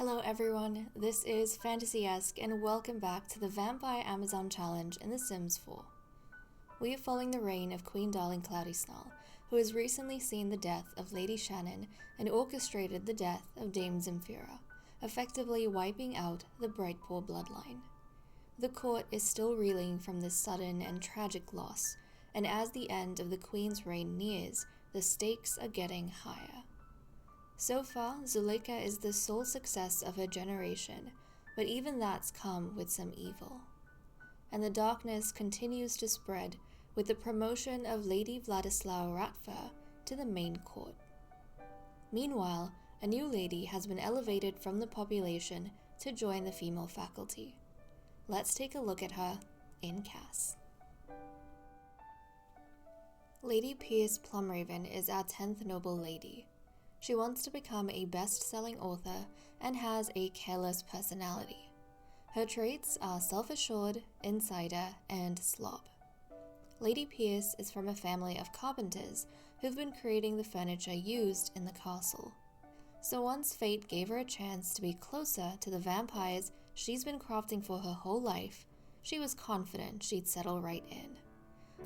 Hello everyone, this is Fantasy-esque and welcome back to the Vampire Amazon Challenge in The Sims 4. We are following the reign of Queen Darling Cloudy Snarl, who has recently seen the death of Lady Shannon and orchestrated the death of Dame Vampyre, effectively wiping out the Brightpaw bloodline. The court is still reeling from this sudden and tragic loss, and as the end of the Queen's reign nears, the stakes are getting higher. So far, Zuleika is the sole success of her generation, but even that's come with some evil. And the darkness continues to spread with the promotion of Lady Vladislaw Ratfa to the main court. Meanwhile, a new lady has been elevated from the population to join the female faculty. Let's take a look at her in Cass. Lady Pierce Plumraven is our 10th noble lady. She wants to become a best-selling author and has a careless personality. Her traits are self-assured, insider, and slob. Lady Pierce is from a family of carpenters who've been creating the furniture used in the castle. So once fate gave her a chance to be closer to the vampires she's been crafting for her whole life, she was confident she'd settle right in.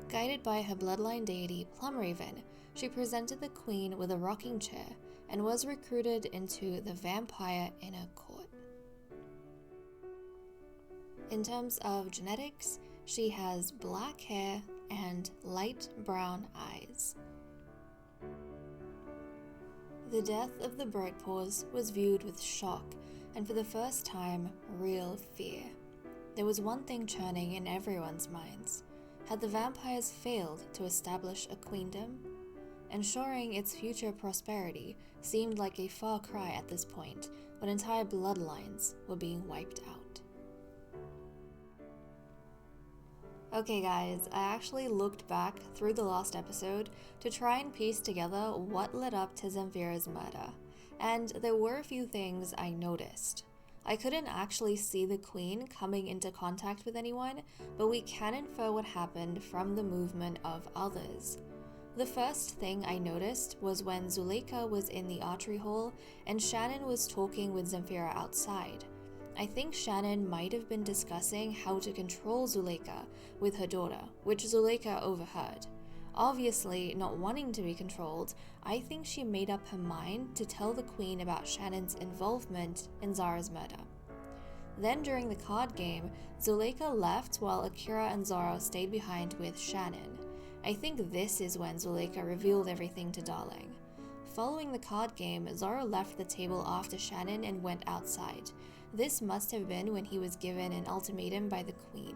Guided by her bloodline deity Plumraven, she presented the queen with a rocking chair and was recruited into the Vampyre inner court. In terms of genetics, she has black hair and light brown eyes. The death of the Brightpaws was viewed with shock and for the first time, real fear. There was one thing churning in everyone's minds. Had the vampires failed to establish a queendom? Ensuring its future prosperity seemed like a far cry at this point, when entire bloodlines were being wiped out. Okay guys, I actually looked back through the last episode to try and piece together what led up to Vampyre's murder, and there were a few things I noticed. I couldn't actually see the queen coming into contact with anyone, but we can infer what happened from the movement of others. The first thing I noticed was when Zuleika was in the archery hall and Shannon was talking with Vampyre outside. I think Shannon might have been discussing how to control Zuleika with her daughter, which Zuleika overheard. Obviously, not wanting to be controlled, I think she made up her mind to tell the queen about Shannon's involvement in Zara's murder. Then during the card game, Zuleika left while Akira and Zara stayed behind with Shannon. I think this is when Zuleika revealed everything to Darling. Following the card game, Zara left the table after Shannon and went outside. This must have been when he was given an ultimatum by the queen.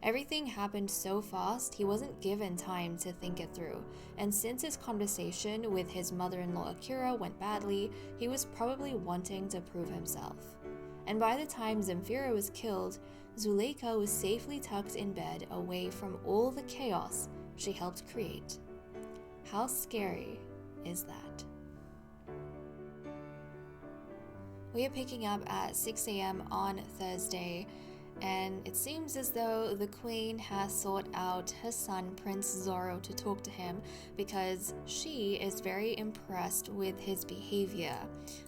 Everything happened so fast, he wasn't given time to think it through, and since his conversation with his mother-in-law Akira went badly, he was probably wanting to prove himself. And by the time Vampyre was killed, Zuleika was safely tucked in bed away from all the chaos she helped create. How scary is that? We are picking up at 6 a.m. on Thursday, and it seems as though the queen has sought out her son Prince Zoro to talk to him because she is very impressed with his behavior.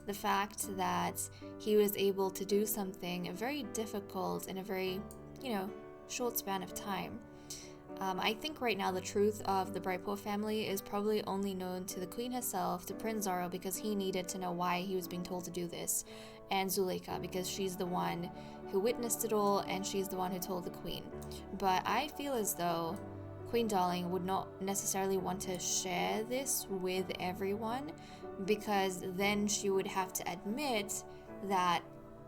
The fact that he was able to do something very difficult in a very, short span of time. I think right now the truth of the Brightpaw family is probably only known to the queen herself, to Prince Zoro, because he needed to know why he was being told to do this, and Zuleika because she's the one who witnessed it all and she's the one who told the queen. But I feel as though Queen Darling would not necessarily want to share this with everyone, because then she would have to admit that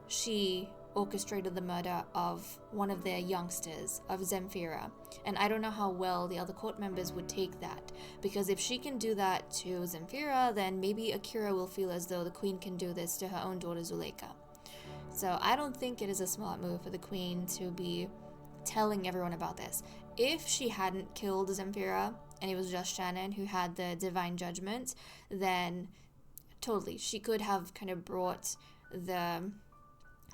she orchestrated the murder of one of their youngsters, of Vampyre. And I don't know how well the other court members would take that, because if she can do that to Vampyre, then maybe Akira will feel as though the queen can do this to her own daughter Zuleika. So I don't think it is a smart move for the queen to be telling everyone about this. If she hadn't killed Vampyre and it was just Shannon who had the divine judgment, then totally, she could have kind of brought the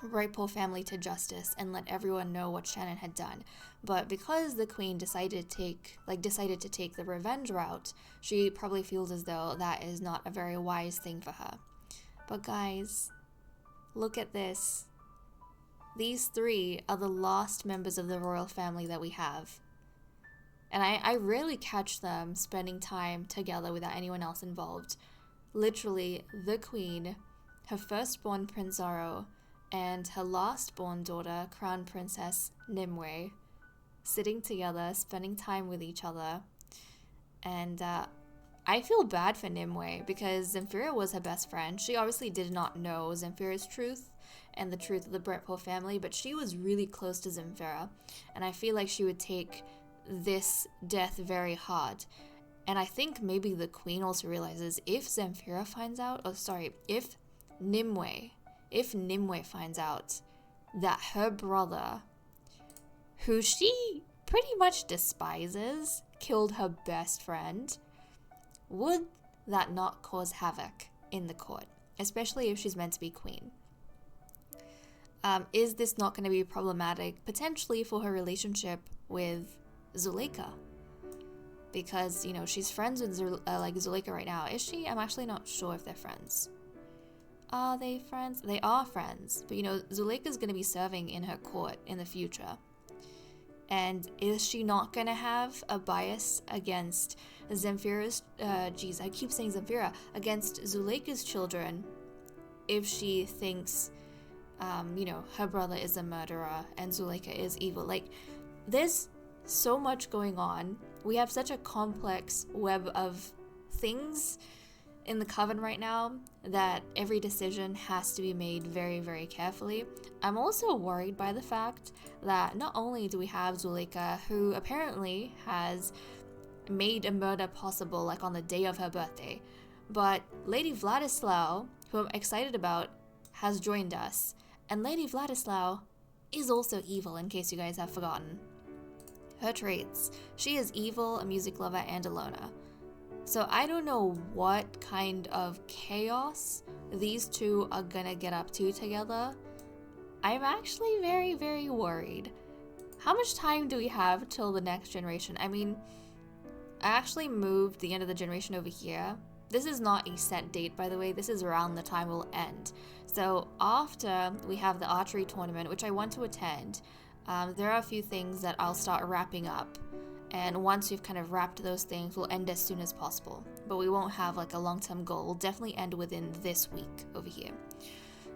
Brightpaw family to justice and let everyone know what Shannon had done. But because the queen decided to take the revenge route, she probably feels as though that is not a very wise thing for her. But guys, look at this. These three are the last members of the royal family that we have. And I rarely catch them spending time together without anyone else involved. Literally, the queen, her firstborn Prince Zoro, and her last-born daughter, Crown Princess Nimue, sitting together, spending time with each other. And I feel bad for Nimue because Vampyre was her best friend. She obviously did not know Vampyre's truth and the truth of the Brentford family, but she was really close to Vampyre, and I feel like she would take this death very hard. And I think maybe the queen also realizes if Vampyre finds out, if Nimue finds out that her brother, who she pretty much despises, killed her best friend, would that not cause havoc in the court, especially if she's meant to be queen? Is this not going to be problematic potentially for her relationship with Zuleika? Because, she's friends with Zuleika right now. Is she? I'm actually not sure if they're friends. Are they friends? They are friends. But, Zuleika's going to be serving in her court in the future. And is she not going to have a bias against Vampyre's, I keep saying Vampyre, against Zuleika's children if she thinks, her brother is a murderer and Zuleika is evil? Like, there's so much going on. We have such a complex web of things in the coven right now that every decision has to be made very, very carefully. I'm also worried by the fact that not only do we have Zuleika, who apparently has made a murder possible like on the day of her birthday, but Lady Vladislaw, who I'm excited about, has joined us. And Lady Vladislaw is also evil, in case you guys have forgotten. Her traits: she is evil, a music lover, and a loner. So I don't know what kind of chaos these two are gonna get up to together. I'm actually very, very worried. How much time do we have till the next generation? I mean, I actually moved the end of the generation over here. This is not a set date, by the way. This is around the time it will end. So after we have the archery tournament, which I want to attend, there are a few things that I'll start wrapping up. And once we've kind of wrapped those things, we'll end as soon as possible. But we won't have like a long-term goal. We'll definitely end within this week over here.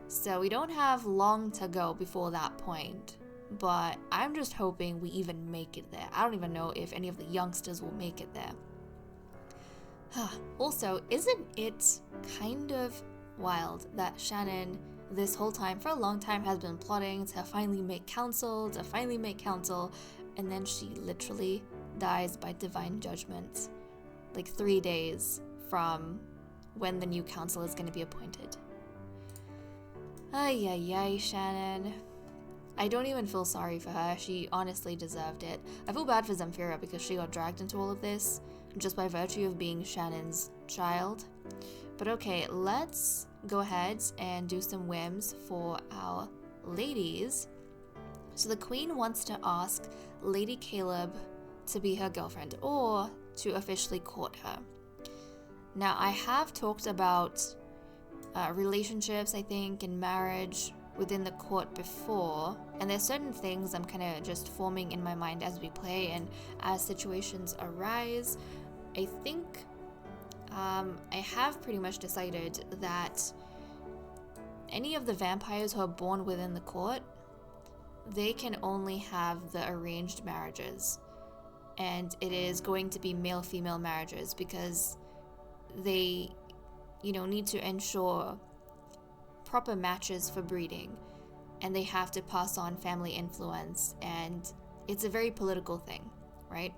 So we don't have long to go before that point. But I'm just hoping we even make it there. I don't even know if any of the youngsters will make it there. Also, isn't it kind of wild that Shannon, this whole time, for a long time, has been plotting to finally make council, and then she literally dies by divine judgment, like 3 days from when the new council is going to be appointed. Ay, ay, ay, Shannon. I don't even feel sorry for her. She honestly deserved it. I feel bad for Vampyre because she got dragged into all of this just by virtue of being Shannon's child. But okay, let's go ahead and do some whims for our ladies. So the queen wants to ask Lady Caleb to be her girlfriend or to officially court her. Now, I have talked about relationships, I think, and marriage within the court before, and there's certain things I'm kind of just forming in my mind as we play and as situations arise. I think I have pretty much decided that any of the vampires who are born within the court, they can only have the arranged marriages, and it is going to be male-female marriages because they, need to ensure proper matches for breeding, and they have to pass on family influence, and it's a very political thing, right?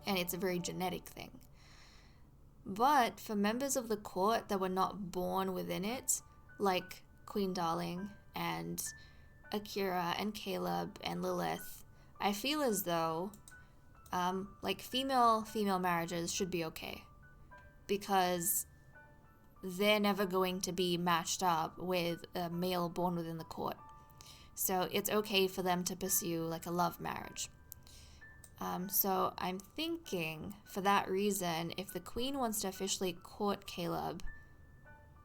And it's a very genetic thing. But for members of the court that were not born within it, like Queen Darling and Akira and Caleb and Lilith, I feel as though female marriages should be okay, because they're never going to be matched up with a male born within the court. So it's okay for them to pursue like a love marriage. So I'm thinking, for that reason, if the queen wants to officially court Caleb,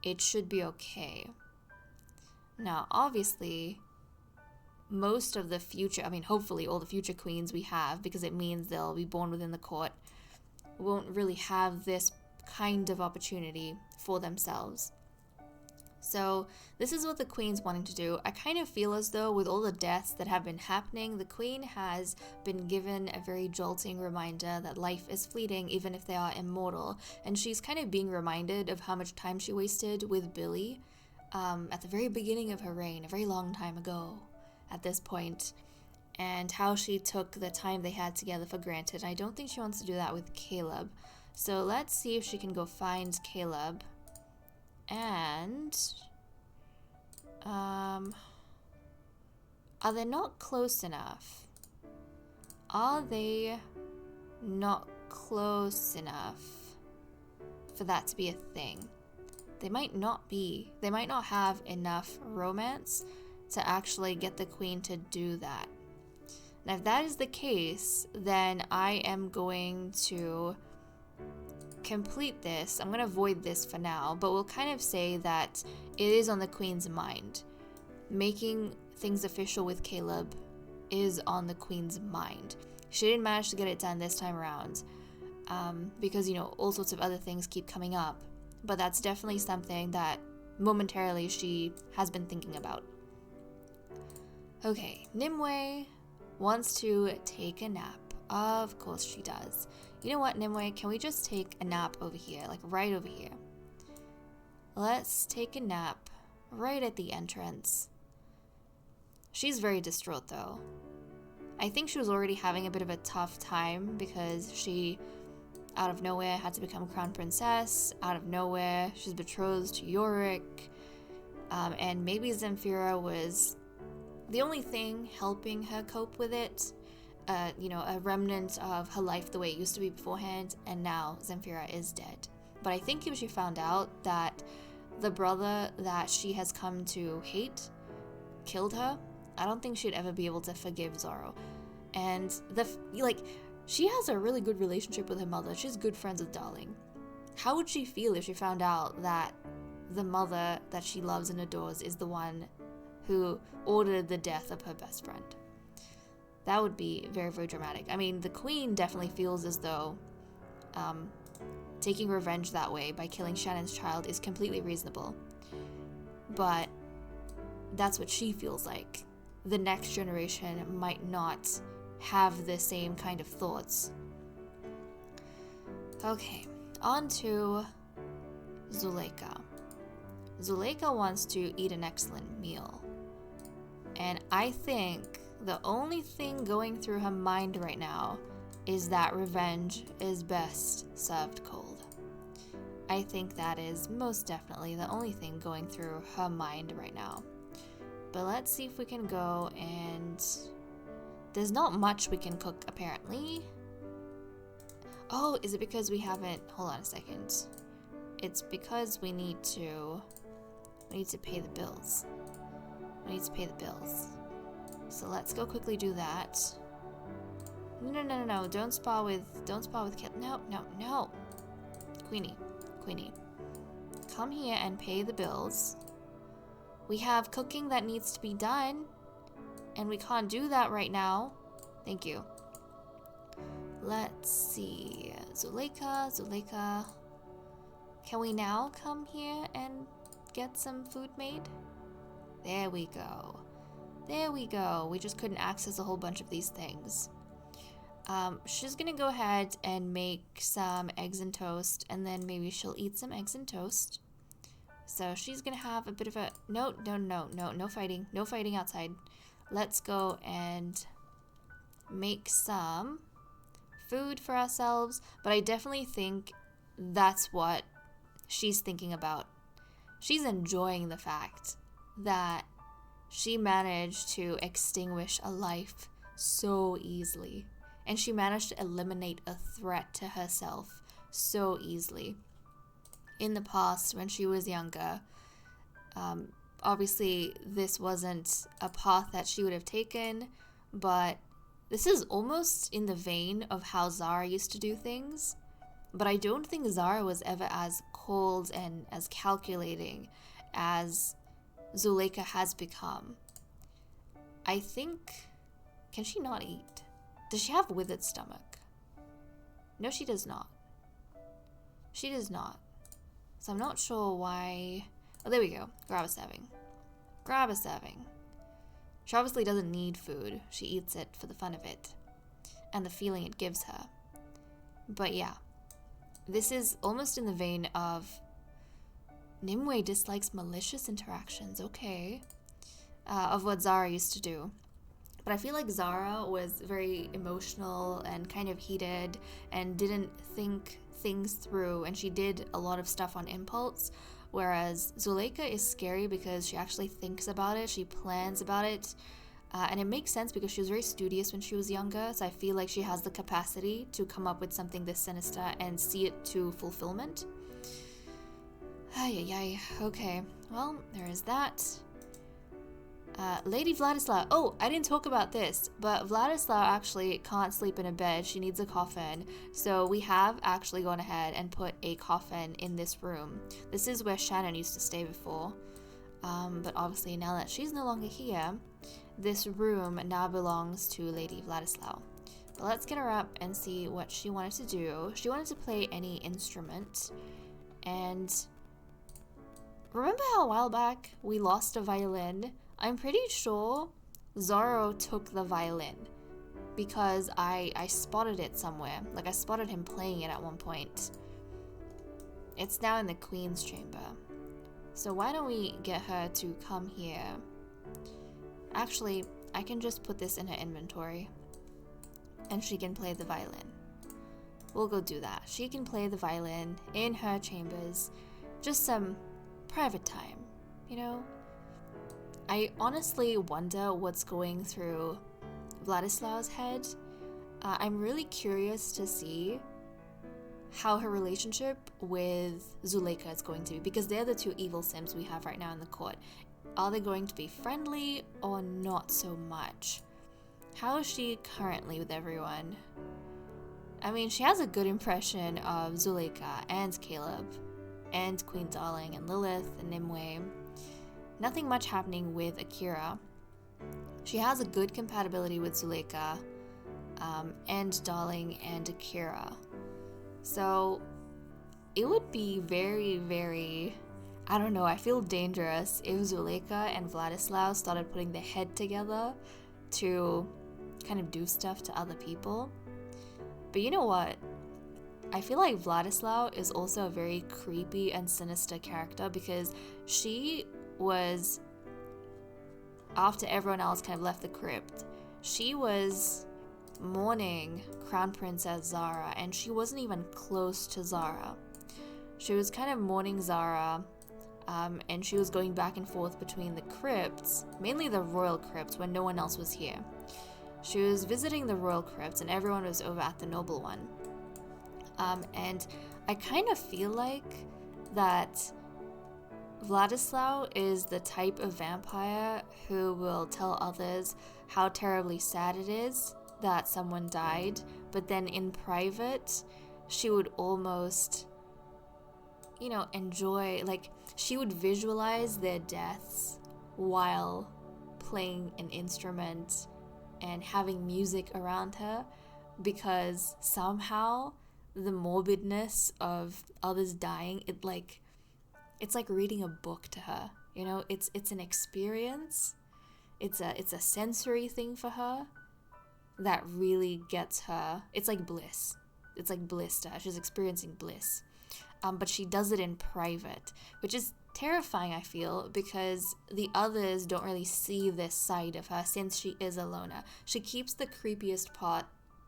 it should be okay. Now, obviously, most of the future, hopefully all the future queens we have, because it means they'll be born within the court, won't really have this kind of opportunity for themselves. So this is what the queen's wanting to do. I kind of feel as though with all the deaths that have been happening, the queen has been given a very jolting reminder that life is fleeting even if they are immortal. And she's kind of being reminded of how much time she wasted with Billy at the very beginning of her reign, a very long time ago at this point, and how she took the time they had together for granted. I don't think she wants to do that with Caleb. So let's see if she can go find Caleb. And are they not close enough? Are they not close enough for that to be a thing? They might not be. They might not have enough romance to actually get the queen to do that. Now, if that is the case, then I am going to complete this. I'm going to avoid this for now, but we'll kind of say that it is on the queen's mind. Making things official with Caleb is on the queen's mind. She didn't manage to get it done this time around because, all sorts of other things keep coming up, but that's definitely something that momentarily she has been thinking about. Okay, Nimue wants to take a nap. Of course she does. You know what, Nimue? Can we just take a nap over here? Like, right over here. Let's take a nap right at the entrance. She's very distraught, though. I think she was already having a bit of a tough time because she, out of nowhere, had to become crown princess. Out of nowhere, she's betrothed to Yorick. And maybe Vampyre was the only thing helping her cope with it. A remnant of her life the way it used to be beforehand, and now Vampyre is dead. But I think if she found out that the brother that she has come to hate killed her, I don't think she'd ever be able to forgive Zoro. And she has a really good relationship with her mother. She's good friends with Darling. How would she feel if she found out that the mother that she loves and adores is the one who ordered the death of her best friend? That would be very, very dramatic. The queen definitely feels as though taking revenge that way by killing Shannon's child is completely reasonable. But that's what she feels like. The next generation might not have the same kind of thoughts. Okay, on to Zuleika. Zuleika wants to eat an excellent meal. And I think the only thing going through her mind right now is that revenge is best served cold. I think that is most definitely the only thing going through her mind right now. But let's see if we can go and... There's not much we can cook, apparently. Oh, is it because we haven't... Hold on a second. It's because we need to pay the bills. We need to pay the bills. So let's go quickly do that. No. Don't spar with Kit. No. Queenie. Come here and pay the bills. We have cooking that needs to be done, and we can't do that right now. Thank you. Let's see. Zuleika. Can we now come here and get some food made? There we go. We just couldn't access a whole bunch of these things. She's gonna go ahead and make some eggs and toast, and then maybe she'll eat some eggs and toast. So she's gonna have a bit of a... No fighting outside. Let's go and make some food for ourselves, but I definitely think that's what she's thinking about. She's enjoying the fact that she managed to extinguish a life so easily, and she managed to eliminate a threat to herself so easily. In the past, when she was younger, obviously this wasn't a path that she would have taken, but this is almost in the vein of how Zara used to do things. But I don't think Zara was ever as cold and as calculating as Zuleika has become. I think... Can she not eat? Does she have a withered stomach? No, she does not. She does not. So I'm not sure why... Oh, there we go. Grab a serving. Grab a serving. She obviously doesn't need food. She eats it for the fun of it. And the feeling it gives her. But yeah. This is almost in the vein of... Nimue dislikes malicious interactions. Okay. Of what Zara used to do. But I feel like Zara was very emotional and kind of heated and didn't think things through, and she did a lot of stuff on impulse, whereas Zuleika is scary because she actually thinks about it, she plans about it, and it makes sense because she was very studious when she was younger, so I feel like she has the capacity to come up with something this sinister and see it to fulfillment. Okay, well, there is that. Lady Vladislav. Oh, I didn't talk about this, but Vladislav actually can't sleep in a bed. She needs a coffin. So we have actually gone ahead and put a coffin in this room. This is where Shannon used to stay before. But obviously now that she's no longer here, this room now belongs to Lady Vladislav. But let's get her up and see what she wanted to do. She wanted to play any instrument. And remember how a while back we lost a violin? I'm pretty sure Zorro took the violin because I spotted it somewhere. Like, I spotted him playing it at one point. It's now in the Queen's chamber. So why don't we get her to come here? Actually, I can just put this in her inventory and she can play the violin. We'll go do that. She can play the violin in her chambers. Just some private time, you know? I honestly wonder what's going through Vladislav's head. I'm really curious to see how her relationship with Zuleika is going to be, because they're the two evil sims we have right now in the court. Are they going to be friendly or not so much? How is she currently with everyone? I mean, she has a good impression of Zuleika and Caleb and Queen Darling and Lilith and Nimue. Nothing much happening with Akira. She has a good compatibility with Zuleika, and Darling and Akira. So it would be very, very, I don't know, I feel dangerous if Zuleika and Vladislav started putting their head together to kind of do stuff to other people. But you know what? I feel like Vladislav is also a very creepy and sinister character because she was, after everyone else kind of left the crypt, she was mourning Crown Princess Zara, and she wasn't even close to Zara. She was kind of mourning Zara, and she was going back and forth between the crypts, mainly the royal crypts when no one else was here. She was visiting the royal crypts and everyone was over at the noble one. And I kind of feel like that Vladislav is the type of vampire who will tell others how terribly sad it is that someone died, but then in private, she would almost, you know, enjoy, like, she would visualize their deaths while playing an instrument and having music around her, because somehow the morbidness of others dying, it's like reading a book to her, you know. It's an experience. It's a sensory thing for her that really gets her. It's like bliss. It's like bliss to her. She's experiencing bliss. But she does it in private, which is terrifying, I feel, because the others don't really see this side of her since she is a loner. She keeps the creepiest part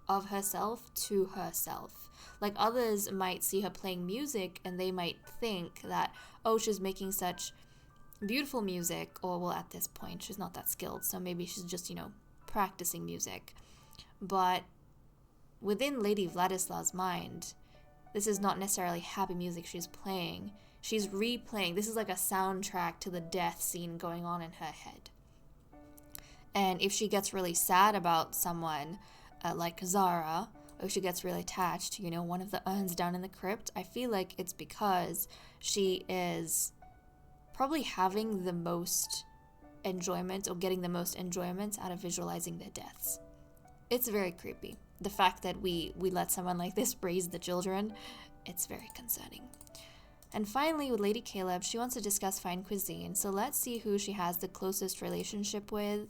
of herself to herself. Like, others might see her playing music and they might think that, oh, she's making such beautiful music, or, well, at this point she's not that skilled, so maybe she's just, you know, practicing music. But within Lady Vladislav's mind, this is not necessarily happy music she's playing. She's replaying. This is like a soundtrack to the death scene going on in her head. And if she gets really sad about someone, like Zara, or if she gets really attached to, you know, one of the urns down in the crypt, I feel like it's because she is probably having the most enjoyment or getting the most enjoyment out of visualizing their deaths. It's very creepy. The fact that we let someone like this raise the children, it's very concerning. And finally, with Lady Caleb, she wants to discuss fine cuisine. So let's see who she has the closest relationship with.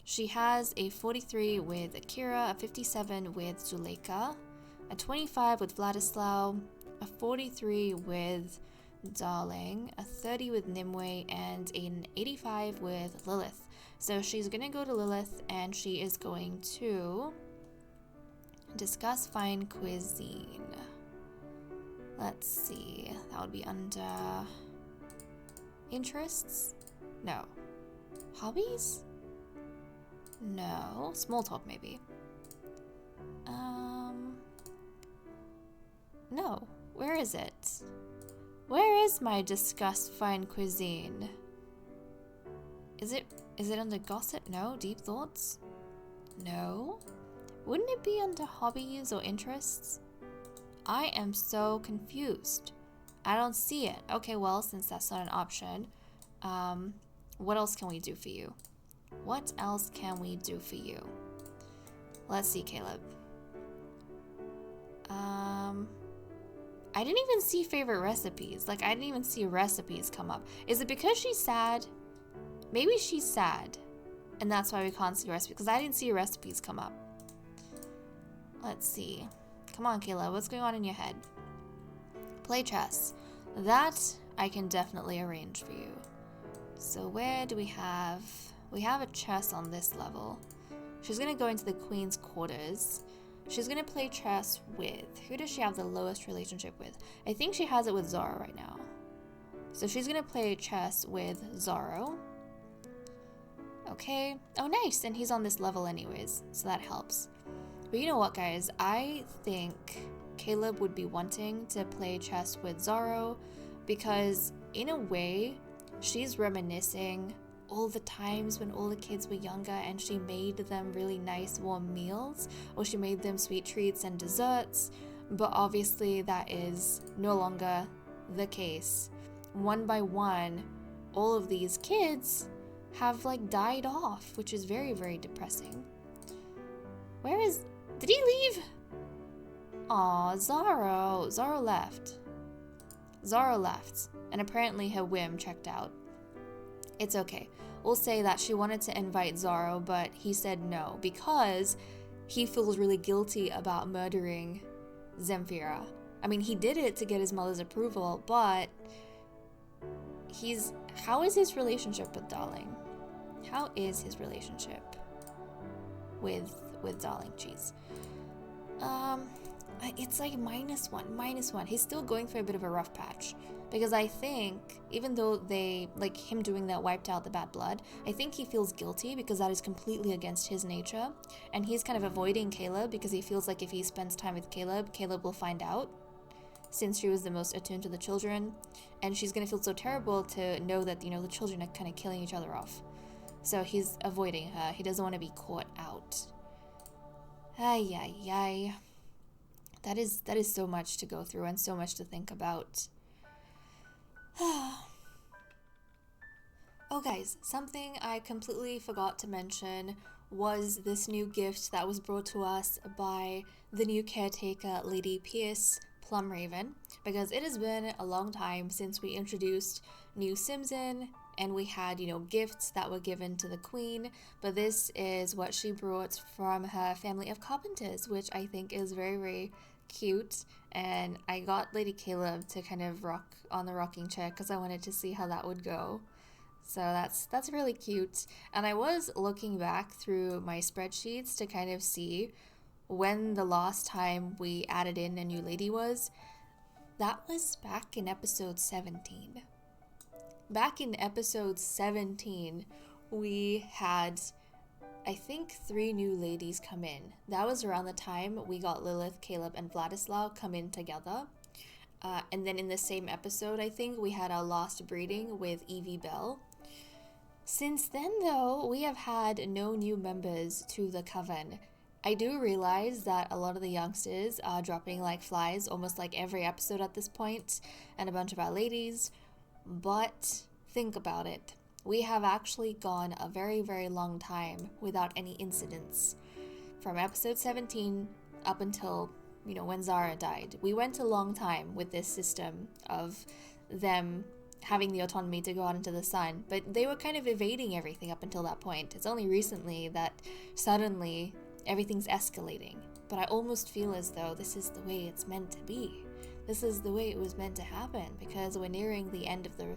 She has a 43 with Akira, a 57 with Zuleika, a 25 with Vladislav, a 43 with Darling, a 30 with Nimue, and an 85 with Lilith. So she's going to go to Lilith and she is going to discuss fine cuisine. Let's see, that would be under interests? No. Hobbies? No. Small talk, maybe. No. Where is it? Where is my discuss fine cuisine? Is it under gossip? No. Deep thoughts? No. Wouldn't it be under hobbies or interests? I am so confused. I don't see it. Okay, well, since that's not an option, what else can we do for you? What else can we do for you? Let's see, Caleb. I didn't even see favorite recipes. Like, I didn't even see recipes come up. Is it because she's sad? Maybe she's sad, and that's why we can't see recipes, because I didn't see recipes come up. Let's see. Come on, Caleb, what's going on in your head? Play chess. That I can definitely arrange for you. So where do we have... We have a chess on this level. She's going to go into the queen's quarters. She's going to play chess with... Who does she have the lowest relationship with? I think she has it with Zoro right now. So she's going to play chess with Zoro. Okay. Oh, nice. And he's on this level anyways, so that helps. But you know what, guys? I think Caleb would be wanting to play chess with Zoro because, in a way, she's reminiscing all the times when all the kids were younger and she made them really nice warm meals, or she made them sweet treats and desserts. But obviously that is no longer the case. One by one, all of these kids have like died off, which is very, very depressing. Where is... Did he leave? Aw, Zoro. Zoro left. Zoro left. And apparently her whim checked out. It's okay. We'll say that she wanted to invite Zoro, but he said no because he feels really guilty about murdering Vampyre. I mean, he did it to get his mother's approval, but how is his relationship with Darling? How is his relationship with Darling? Jeez. It's like -1. He's still going through a bit of a rough patch. Because I think, even though they, like him doing that wiped out the bad blood, I think he feels guilty because that is completely against his nature. And he's kind of avoiding Caleb because he feels like if he spends time with Caleb, Caleb will find out, since she was the most attuned to the children. And she's going to feel so terrible to know that, you know, the children are kind of killing each other off. So he's avoiding her. He doesn't want to be caught out. Ay, ay, ay. That is so much to go through and so much to think about. Oh guys, something I completely forgot to mention was this new gift that was brought to us by the new caretaker, Lady Pierce Plumraven, because it has been a long time since we introduced new Sims in, and we had, you know, gifts that were given to the queen, but this is what she brought from her family of carpenters, which I think is very, very cute. And I got Lady Caleb to kind of rock on the rocking chair because I wanted to see how that would go. So that's really cute. And I was looking back through my spreadsheets to kind of see when the last time we added in a new lady was. That was back in episode 17. Back in episode 17, we had, I think, 3 new ladies come in. That was around the time we got Lilith, Caleb, and Vladislav come in together. And then in the same episode, I think, we had our last breeding with Evie Bell. Since then, though, we have had no new members to the coven. I do realize that a lot of the youngsters are dropping like flies almost like every episode at this point, and a bunch of our ladies. But think about it. We have actually gone a very, very long time without any incidents. From episode 17 up until, when Zara died. We went a long time with this system of them having the autonomy to go out into the sun, but they were kind of evading everything up until that point. It's only recently that suddenly everything's escalating. But I almost feel as though this is the way it's meant to be. This is the way it was meant to happen, because we're nearing the end of the,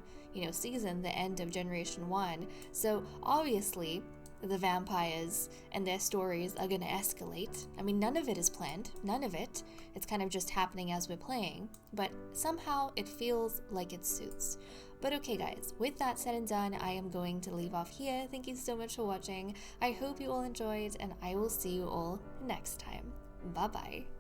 season, the end of Generation 1. So obviously, the vampires and their stories are going to escalate. I mean, none of it is planned. None of it. It's kind of just happening as we're playing. But somehow it feels like it suits. But okay, guys, with that said and done, I am going to leave off here. Thank you so much for watching. I hope you all enjoyed, and I will see you all next time. Bye-bye.